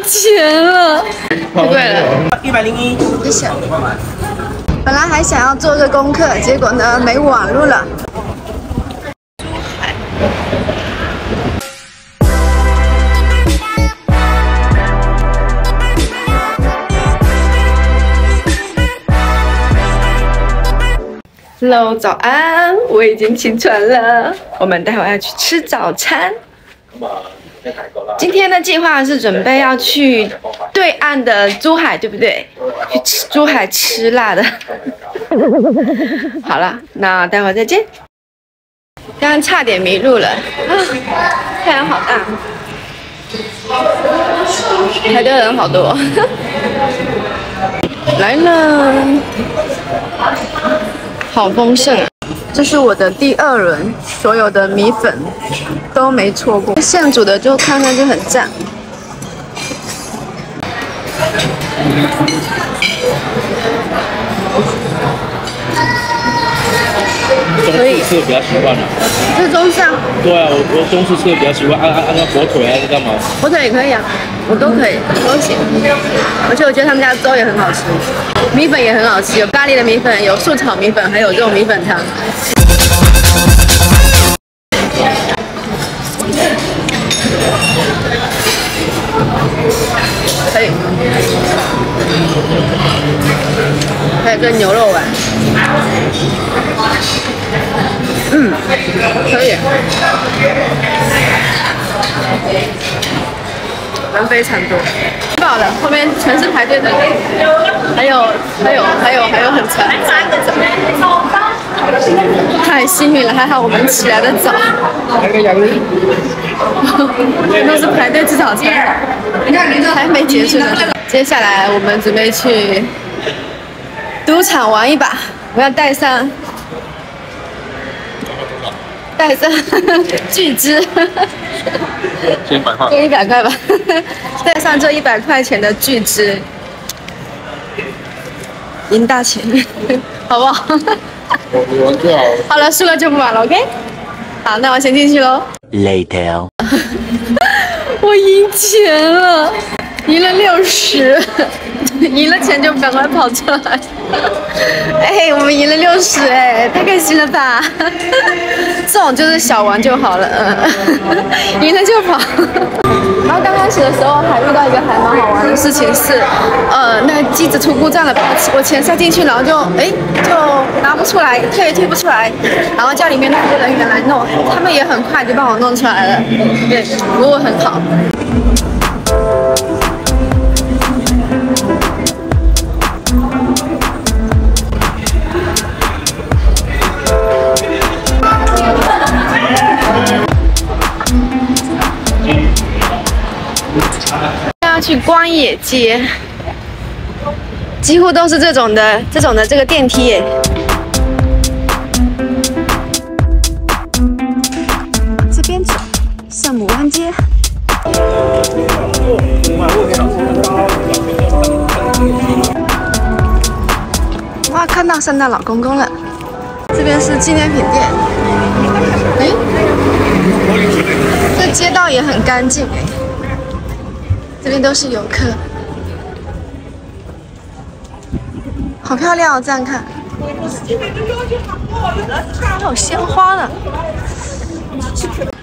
钱了，太贵了。101，谢谢。本来还想要做个功课，结果呢没网路了。Hello， 早安！我已经起床了，我们待会要去吃早餐。今天的计划是准备要去对岸的珠海，对不对？去吃珠海吃辣的。好了，那待会儿再见。刚刚差点迷路了啊！太阳好大，排队的人好多。来了，好丰盛。这是我的第2轮，所有的米粉都没错过。现煮的就看看就很赞。可以。吃的比较习惯了。这是中上。对啊，我中式吃的比较习惯，按火腿还是干嘛？火腿也可以啊，我都可以，都行。而且我觉得他们家的粥也很好吃，米粉也很好吃，有咖喱的米粉，有素炒米粉，还有这种米粉汤。可以。还有个牛肉丸。可以。人非常多，吃饱了，后面全是排队的人，还有很长。太幸运了，还好我们起来的早。都是排队吃早餐，还没结束呢。接下来我们准备去赌场玩一把，我要带上巨资，先100块，就100块吧，带上这100块钱的巨资，赢大钱，好不好？我玩就好。好了，输了就不玩了 ，OK？ 好，那我先进去喽。Later， 我赢钱了，赢了60，赢了钱就赶快跑出来。哎，我们赢了60，哎，太开心了吧！这种就是小玩就好了，赢了就跑。然后刚开始的时候还遇到一个还蛮好玩的事情是，那个机子出故障了，把我钱塞进去，然后就拿不出来，退也退不出来，然后叫里面的服务人员来弄，他们也很快就帮我弄出来了，对，服务很好。要去光野街，几乎都是这种的这个电梯耶。这边走，圣母湾街。哇，看到圣诞老公公了。这边是纪念品店。哎，这街道也很干净哎。这边都是游客，好漂亮哦！这样看，还有鲜花呢。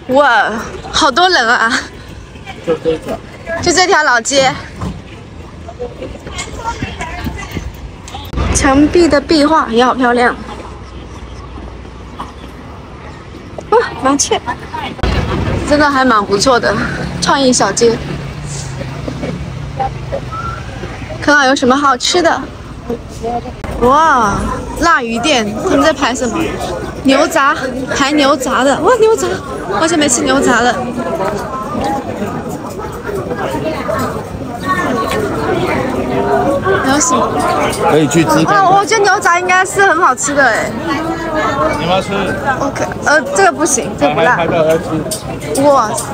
哇，好多人啊！就这条老街，墙壁的壁画也好漂亮。哇，麻雀，真的还蛮不错的，创意小街。看看有什么好吃的。哇，腊鱼店，他们在排什么？牛杂，排牛杂的。哇，牛杂，好久没吃牛杂了。还有什么？可以去吃。哦，我觉得牛杂应该是很好吃的哎。你要吃 ？OK，这个不行，这个不辣。哇塞！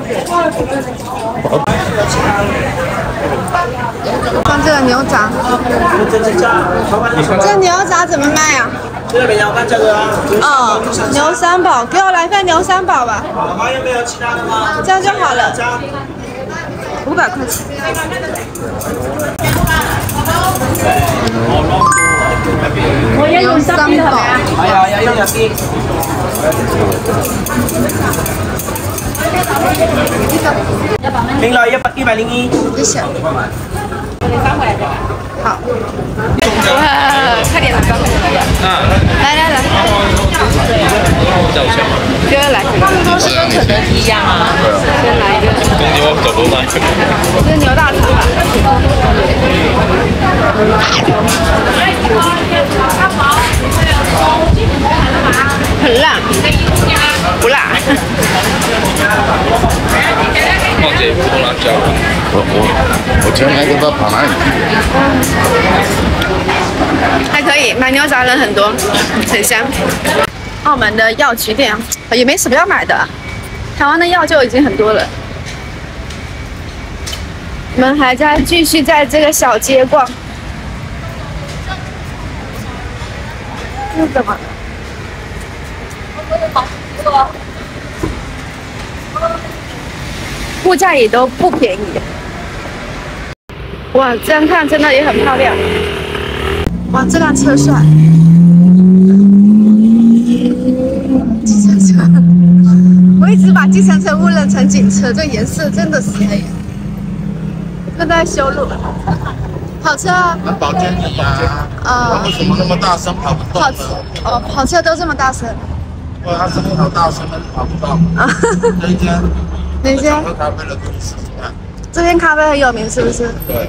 像这个牛杂，这牛杂怎么卖啊？这个没有看这个啊。哦，牛三宝，给我来份牛三宝吧。好，有没有其他的吗？这样就好了。500块钱。牛三宝。冰了101。谢谢。好。哇，快点来吧！来，哥来，是跟肯德基一样啊？先来一个。公牛走路上去。这是牛大肠吧？很辣，不辣。放这普通辣椒。我前面不知道跑哪里去。还可以，买牛杂人很多，很香。澳门的药局店也没什么要买的，台湾的药就已经很多了。我们还在继续在这个小街逛。这是怎么？物价也都不便宜。哇，这样看真的也很漂亮。哇，这辆车帅！计程车，我一直把计程车误认成警车，这颜色真的是黑。正在修路，跑车啊！很保健你呀。为什么那么大声跑不动呢？跑车都这么大声。因为它声音好大声，但是跑不动。这一间。哪间？喝咖啡的可以试试看。这间咖啡很有名，是不是？对。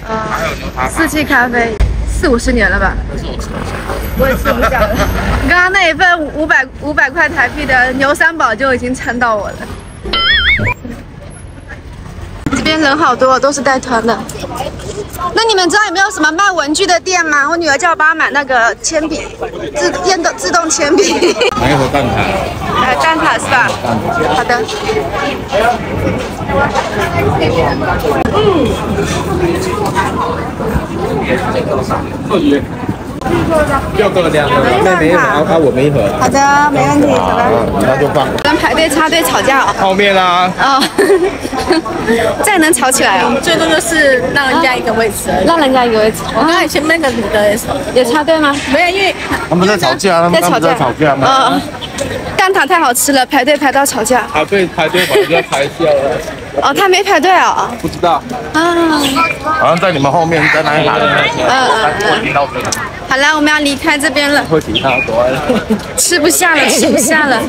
还有牛扒。四季咖啡，40-50年了吧？我也吃不下了。刚刚那一份500块台币的牛三宝就已经撑到我了。这边人好多，都是带团的。那你们知道有没有什么卖文具的店吗？我女儿叫我帮她买那个铅笔，自动铅笔。买一盒蛋挞。蛋挞是吧？好的。6个2个，妹妹一盒，我们一盒。好的，没问题，走吧。那就放。跟排队插队吵架哦。泡面啦。这样能吵起来哦？最多就是让人家一个位置而已。让人家一个位置。我刚才前面那个女的也插队吗？没有，因为他们在吵架，他们在吵架吗？蛋挞太好吃了，排队排到吵架。排队好像要排掉了。哦，他没排队哦。不知道。啊。好像在你们后面，在哪里拿的？我听到这个。好了，我们要离开这边了。会其他多。吃不下了，吃不下了。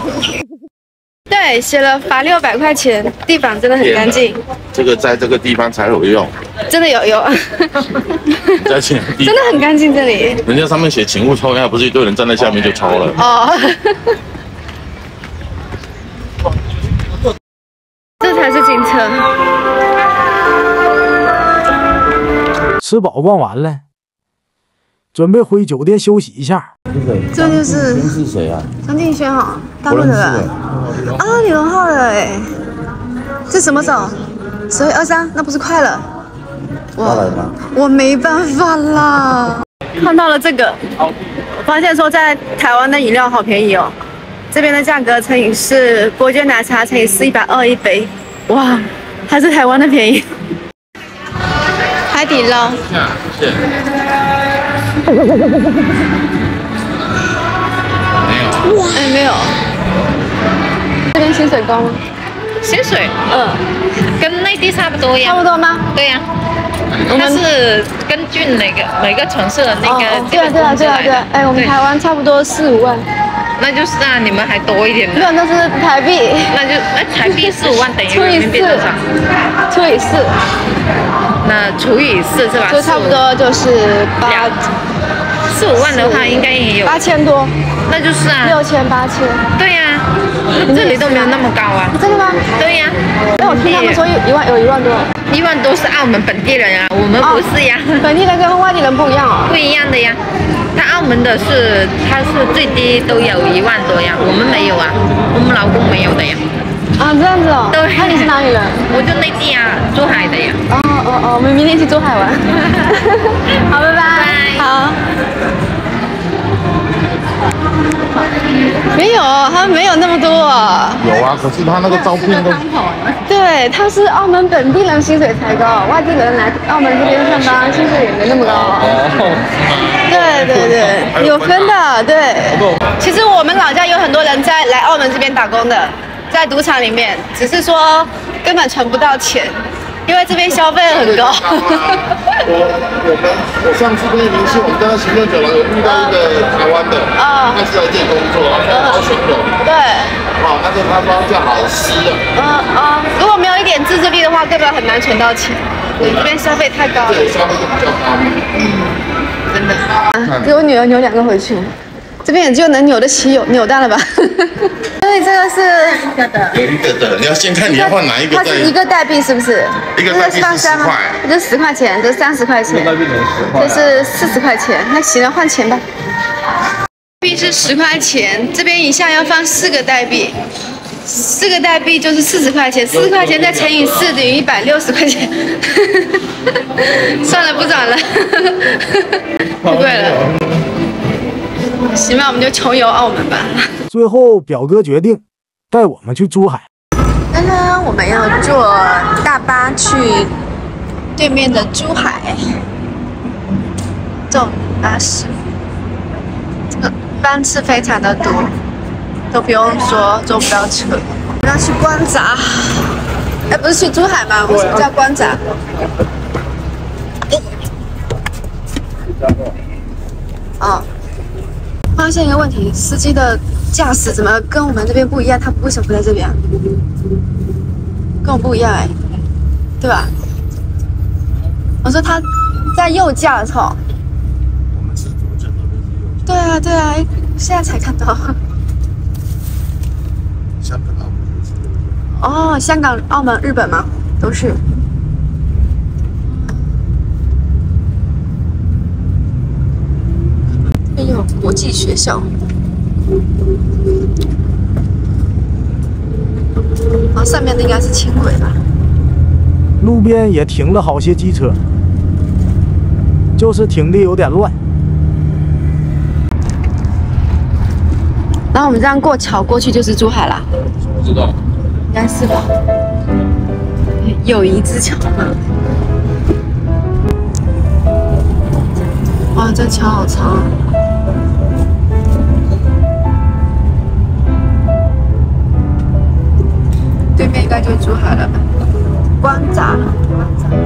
对，写了罚600块钱，地板真的很干净。这个在这个地方才有用。真的有用。在前地真的很干净这里。人家上面写请勿抽烟，不是一堆人站在下面就抽了。哦。这才是警车。吃饱逛完了，准备回酒店休息一下。这就是是谁啊？张敬轩哈，大陆的人啊，李荣浩的哎，这什么时候？10月23，那不是快了？我没办法啦。看到了这个，我发现说在台湾的饮料好便宜哦，这边的价格乘以4，伯爵奶茶乘以4， 120一杯，哇，还是台湾的便宜。海底捞。谢谢。哎，没有。这边薪水高吗？薪水，跟内地差不多呀。差不多吗？对呀。它是根据每个城市的那个。对。哎，我们台湾差不多4-5万。那就是啊，你们还多一点的。没有，那是台币。那就台币4-5万等于人民币多少？除以4。那除以4是吧？就差不多就是4-5万的话，应该也有8000多。那就是啊，6000、8000。对呀，这里都没有那么高啊。真的吗？对呀。那我听他们说有1万多。1万多是澳门本地人啊，我们不是呀。本地人跟外地人不一样哦。不一样的呀，他澳门的它是最低都有1万多呀，我们没有啊，我们老公没有的呀。啊，这样子哦。对。那你是哪里人？我就内地啊，珠海的呀。我们明天去珠海玩。好，拜拜。好。没有，他们没有那么多。有啊，可是他那个招聘都对，他是澳门本地人薪水才高，外地人来澳门这边上班薪水也没那么高。对，有分的。对，其实我们老家有很多人来澳门这边打工的，在赌场里面，只是说根本存不到钱。因为这边消费很高。我上次跟你联系，我们家行政酒廊有遇到一个台湾的，他是来这工作，高雄的。对。好，但是他说叫老师啊。如果没有一点自制力的话，根本很难存到钱。对，这边消费太高了。对，消费就比较高。真的。给我女儿扭2个回去。这边也就能扭得起扭蛋了吧？所以这个是有一个的，你要先看你要换哪一个。它是一个代币是不是？一个代币是10块。这10块钱，这30块钱，这是40块钱。那行了，换钱吧。币是10块钱，这边以下要放4个代币，4个代币就是40块钱，4块钱再乘以4等于160块钱。算了，不转了，太贵了。行吧，我们就穷游澳门吧。最后，表哥决定带我们去珠海。刚刚我们要坐大巴去对面的珠海，坐巴士，这个班次非常的多，都不用说坐不到车。我们要去关闸，哎，不是去珠海吗？为什么叫关闸？哦。发现一个问题，司机的驾驶怎么跟我们这边不一样？他为什么不在这边？跟我不一样哎，对吧？我说他在右驾的候。我们是左驾，对啊，现在才看到。香港、澳门。哦，香港、澳门、日本吗？都是。这边有国际学校。上面的应该是轻轨吧。路边也停了好些机车，就是停的有点乱。然后我们这样过桥过去就是珠海啦。不知道。应该是吧。友谊之桥嘛。哇，这桥好长啊！对面应该就是珠海了吧？关闸。对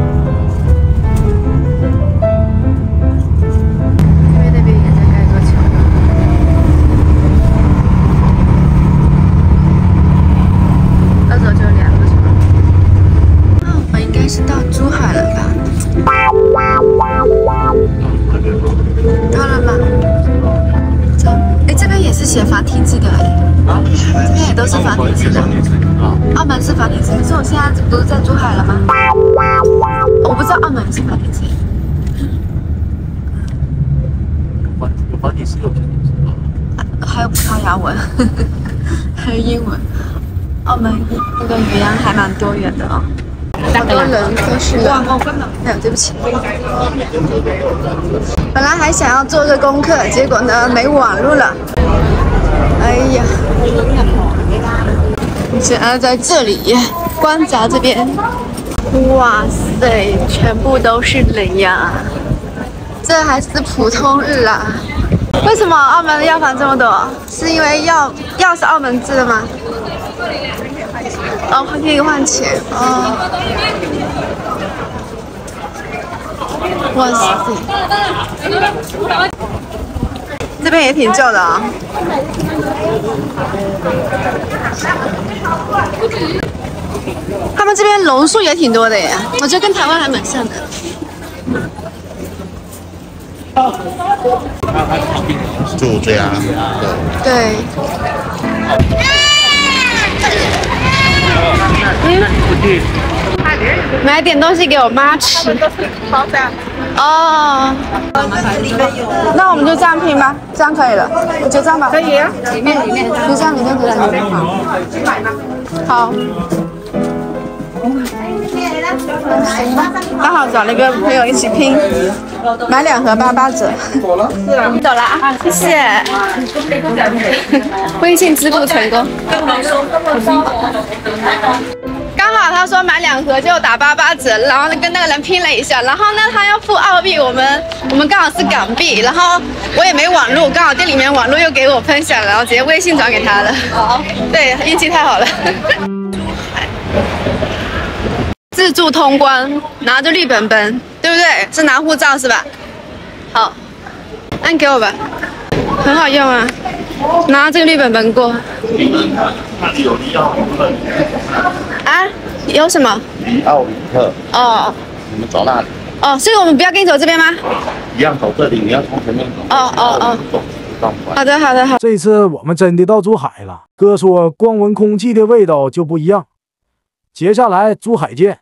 面那边也在盖座桥。到时候就2个桥。那我们应该是到珠海了吧？到了吗？哎，这边也是写繁体字的哎。这边也都是繁体字的。澳门是繁体字，可是我现在不是在珠海了吗？我不知道澳门也是繁体字。有繁体字，有简体字。还有葡萄牙文，还有英文。澳门那个语言还蛮多元的哦。好多人都是人。哎呦，对不起。本来还想要做个功课，结果呢没网络了。哎呀，现在在这里关闸这边，哇塞，全部都是人呀！这还是普通日啊？为什么澳门的药房这么多？是因为药是澳门制的吗？哦，还可以换钱哦。哇塞，这边也挺旧的啊。他们这边榕树也挺多的耶，我觉得跟台湾还蛮像的。就这样，对。买点东西给我妈吃。哦。那我们就这样拼吧，这样可以了，我就这样吧。可以啊，里面，就这样里面可以。好。行吧，刚好找了一个朋友一起拼。买2盒88折。你走了啊，谢谢。微信支付成功。刚好他说买2盒就打88折，然后跟那个人拼了一下，然后呢他要付澳币，我们刚好是港币，然后我也没网络，刚好店里面网络又给我分享了，然后直接微信转给他了。对，运气太好了。自助通关，拿着绿本本，对不对？是拿护照是吧？好，那你给我吧，很好用啊，拿这个绿本本过。那里有利奥比特。啊？有什么？利奥比特。哦。你们走那里。哦，所以我们不要跟你走这边吗？一样走这里，你要从前面走。哦。好的。这次我们真的到珠海了，哥说光闻空气的味道就不一样。接下来珠海见。